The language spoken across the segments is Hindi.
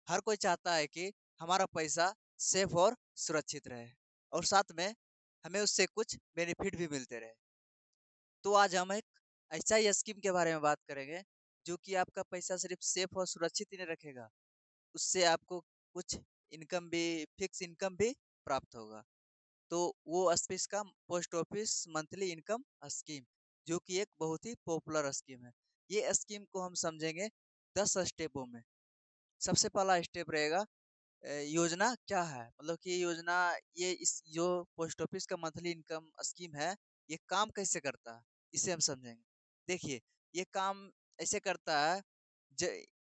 हर कोई चाहता है कि हमारा पैसा सेफ और सुरक्षित रहे और साथ में हमें उससे कुछ बेनिफिट भी मिलते रहे। तो आज हम एक ऐसा ही स्कीम के बारे में बात करेंगे जो कि आपका पैसा सिर्फ सेफ और सुरक्षित ही नहीं रखेगा, उससे आपको कुछ इनकम भी, फिक्स इनकम भी प्राप्त होगा। तो वो स्पीस का post office monthly income scheme, जो कि एक बहुत ही पॉपुलर स्कीम है। ये स्कीम को हम समझेंगे 10 स्टेपों में। सबसे पहला स्टेप रहेगा योजना क्या है, मतलब कि ये योजना, ये इस जो पोस्ट ऑफिस का मंथली इनकम स्कीम है, ये काम कैसे करता है, इसे हम समझेंगे। देखिए, ये काम ऐसे करता है, ज,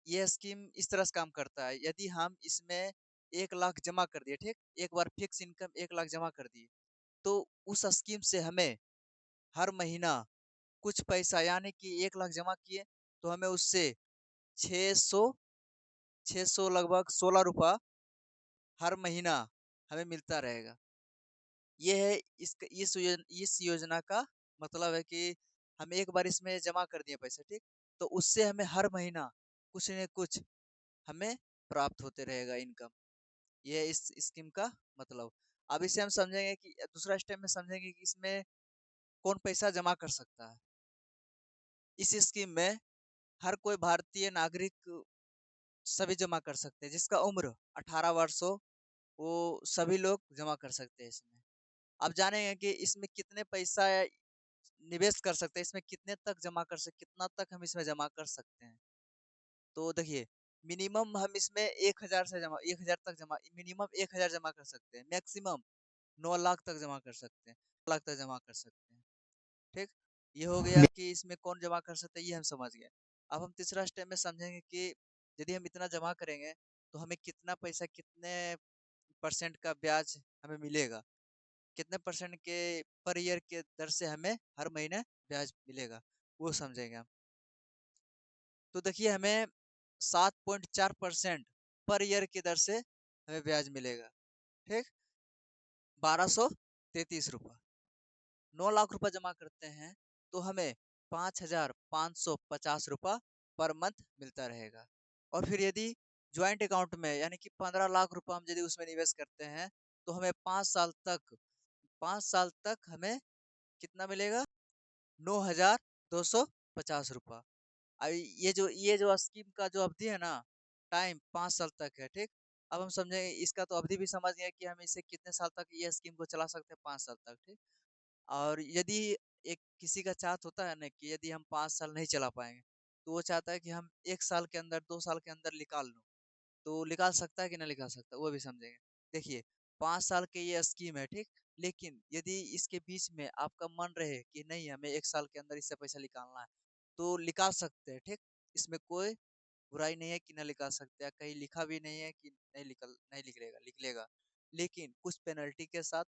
ये स्कीम इस तरह से काम करता है। यदि हम इसमें 1 लाख जमा कर दिए, ठीक, एक बार फिक्स इनकम 1 लाख जमा कर दिए, तो उस स्कीम से हमें हर महीना कुछ पैसा, यानी कि 1 लाख जमा किए तो हमें उससे 600 600 लगभग 16 रुपया हर महीना हमें मिलता रहेगा। ये है इस योजना का मतलब है कि हम एक बार इसमें जमा कर दिए पैसा, ठीक, तो उससे हमें हर महीना कुछ न कुछ हमें प्राप्त होते रहेगा इनकम। ये है इस स्कीम का मतलब। अब इसे हम समझेंगे कि दूसरा स्टेप में समझेंगे कि इसमें कौन पैसा जमा कर सकता है। इस स्कीम में हर कोई भारतीय नागरिक सभी जमा कर सकते हैं, जिसका उम्र 18 वर्ष हो, वो सभी लोग जमा कर सकते हैं इसमें। आप जानेंगे कि इसमें कितने पैसा निवेश कर सकते हैं, इसमें कितने तक जमा कर सकते, कितना तक हम इसमें जमा कर सकते हैं। तो देखिए, मिनिमम हम इसमें 1,000 तक जमा, मिनिमम 1,000 जमा कर सकते हैं, मैक्सिमम 9 लाख तक जमा कर सकते हैं, लाख तक जमा कर सकते हैं। ठीक, ये हो गया कि इसमें कौन जमा कर सकता है, ये हम समझ गए। अब हम तीसरा स्टेप में समझेंगे कि यदि हम इतना जमा करेंगे तो हमें कितना पैसा, कितने परसेंट का ब्याज हमें मिलेगा, कितने परसेंट के पर ईयर के दर से हमें हर महीने ब्याज मिलेगा, वो समझेंगे हम। तो देखिए, हमें 7.4% पर ईयर की दर से हमें ब्याज मिलेगा। ठीक, 1233 रुपये। 9 लाख रुपए जमा करते हैं तो हमें 5,550 रुपये पर मंथ मिलता रहेगा। और फिर यदि ज्वाइंट अकाउंट में, यानी कि 15 लाख रुपए हम यदि उसमें निवेश करते हैं, तो हमें 5 साल तक हमें कितना मिलेगा, 9,250 रुपये। अब ये जो स्कीम का जो अवधि है ना, टाइम 5 साल तक है। ठीक, अब हम समझेंगे इसका तो अवधि भी समझ गए कि हम इसे कितने साल तक ये स्कीम को चला सकते हैं, 5 साल तक। ठीक, और यदि एक किसी का चाहत होता है ना कि यदि हम 5 साल नहीं चला पाएंगे, तो वो चाहता है कि हम 1 साल के अंदर, 2 साल के अंदर निकाल लूं, तो निकाल सकता है कि नहीं निकाल सकता, वो भी समझेंगे। देखिए, 5 साल के ये स्कीम है, ठीक, लेकिन यदि इसके बीच में आपका मन रहे कि नहीं, हमें 1 साल के अंदर इससे पैसा निकालना है, तो निकाल सकते हैं। ठीक, इसमें कोई बुराई नहीं है कि न निकाल सकते हैं, कहीं लिखा भी नहीं है कि नहीं निकलेगा, निकलेगा, लेकिन कुछ पेनल्टी के साथ,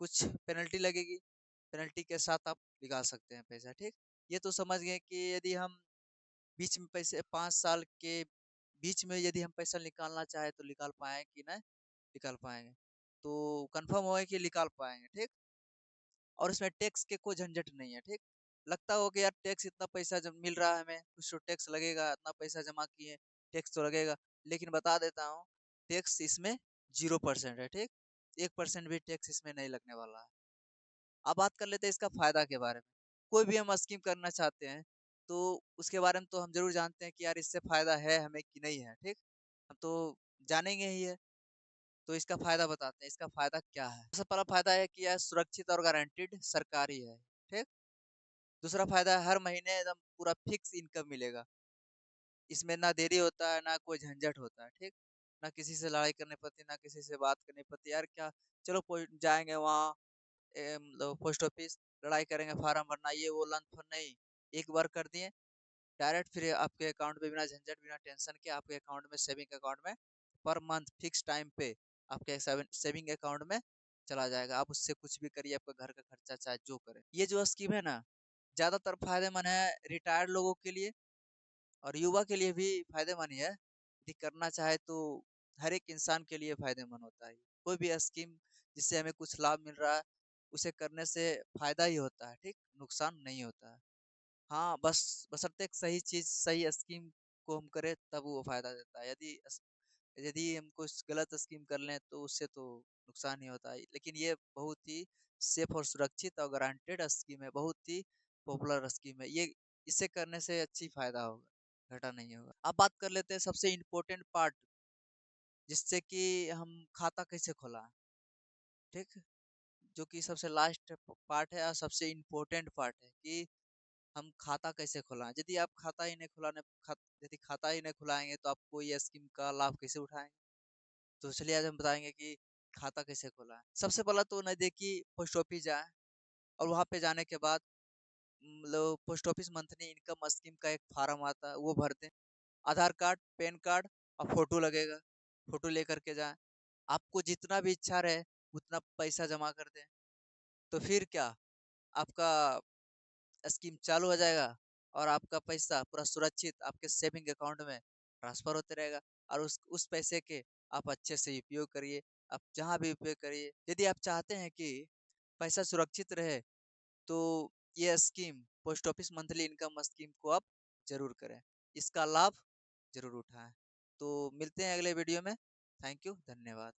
कुछ पेनल्टी लगेगी, पेनल्टी के साथ आप निकाल सकते हैं पैसा। ठीक, ये तो समझ गए कि यदि हम बीच में पैसे, 5 साल के बीच में यदि हम पैसा निकालना चाहे तो निकाल पाए कि नहीं निकाल पाएंगे, तो कंफर्म हो कि निकाल पाएंगे। ठीक, और इसमें टैक्स के कोई झंझट नहीं है। ठीक, लगता हो कि यार टैक्स, इतना पैसा जब मिल रहा है हमें, कुछ तो टैक्स लगेगा, इतना पैसा जमा किए, टैक्स तो लगेगा। लेकिन बता देता हूँ, टैक्स इसमें 0% है। ठीक, 1% भी टैक्स इसमें नहीं लगने वाला है। अब बात कर लेते हैं इसका फायदा के बारे में। कोई भी हम स्कीम करना चाहते हैं, तो उसके बारे में तो हम जरूर जानते हैं कि यार इससे फायदा है हमें कि नहीं है। ठीक, हम तो जानेंगे ही है। तो इसका फायदा बताते हैं, इसका फायदा क्या है। सबसे पहला फायदा है कि यह सुरक्षित और गारंटीड सरकारी है। ठीक, दूसरा फायदा है हर महीने एकदम पूरा फिक्स इनकम मिलेगा, इसमें ना देरी होता है, ना कोई झंझट होता है। ठीक, ना किसी से लड़ाई करनी पड़ती, ना किसी से बात करनी पड़ती, यार क्या, चलो जाएंगे वहाँ, मतलब पोस्ट ऑफिस, लड़ाई करेंगे, फार्म भरना, ये वो लन फन नहीं, एक बार कर दिए डायरेक्ट, फिर आपके अकाउंट में बिना झंझट, बिना टेंशन के आपके अकाउंट में, सेविंग अकाउंट में पर मंथ फिक्स टाइम पे आपके सेविंग अकाउंट में चला जाएगा। आप उससे कुछ भी करिए, आपका घर का खर्चा चाहे जो करे। ये जो स्कीम है ना, ज्यादातर फायदेमंद है रिटायर्ड लोगों के लिए, और युवा के लिए भी फायदेमंद ही है। यदि करना चाहे तो हर एक इंसान के लिए फायदेमंद होता है। कोई भी स्कीम जिससे हमें कुछ लाभ मिल रहा है, उसे करने से फायदा ही होता है। ठीक, नुकसान नहीं होता है। हाँ, बस बशर्ते एक सही चीज, सही स्कीम को हम करें, तब वो फायदा देता है। यदि यदि हम कुछ गलत स्कीम कर लें तो उससे तो नुकसान ही होता है, लेकिन ये बहुत ही सेफ और सुरक्षित और गारंटेड स्कीम है, बहुत ही पॉपुलर स्कीम है ये। इसे करने से अच्छी फायदा होगा, घाटा नहीं होगा। अब बात कर लेते हैं सबसे इम्पोर्टेंट पार्ट, जिससे कि हम खाता कैसे खोला, ठीक। जो कि सबसे लास्ट पार्ट है और सबसे इम्पोर्टेंट पार्ट है कि हम खाता कैसे खुलाएं। यदि आप खाता ही नहीं खुलाने यदि खाता ही नहीं खुलाएंगे तो आपको ये स्कीम का लाभ कैसे उठाएंगे। तो चलिए आज हम बताएंगे कि खाता कैसे खोला। सबसे पहला तो नजदीकी पोस्ट ऑफिस जाए और वहां पे जाने के बाद मतलब post office monthly income scheme का एक फॉर्म आता है, वो भर दें। आधार कार्ड, पैन कार्ड और फोटो लगेगा, फोटो लेकर के जाएं। आपको जितना भी इच्छा रहे उतना पैसा जमा कर दें, तो फिर क्या, आपका स्कीम चालू हो जाएगा और आपका पैसा पूरा सुरक्षित आपके सेविंग अकाउंट में ट्रांसफर होते रहेगा। और उस पैसे के आप अच्छे से उपयोग करिए, आप जहाँ भी उपयोग करिए। यदि आप चाहते हैं कि पैसा सुरक्षित रहे तो ये scheme, post office monthly income scheme को आप जरूर करें, इसका लाभ जरूर उठाएं। तो मिलते हैं अगले वीडियो में। थैंक यू, धन्यवाद।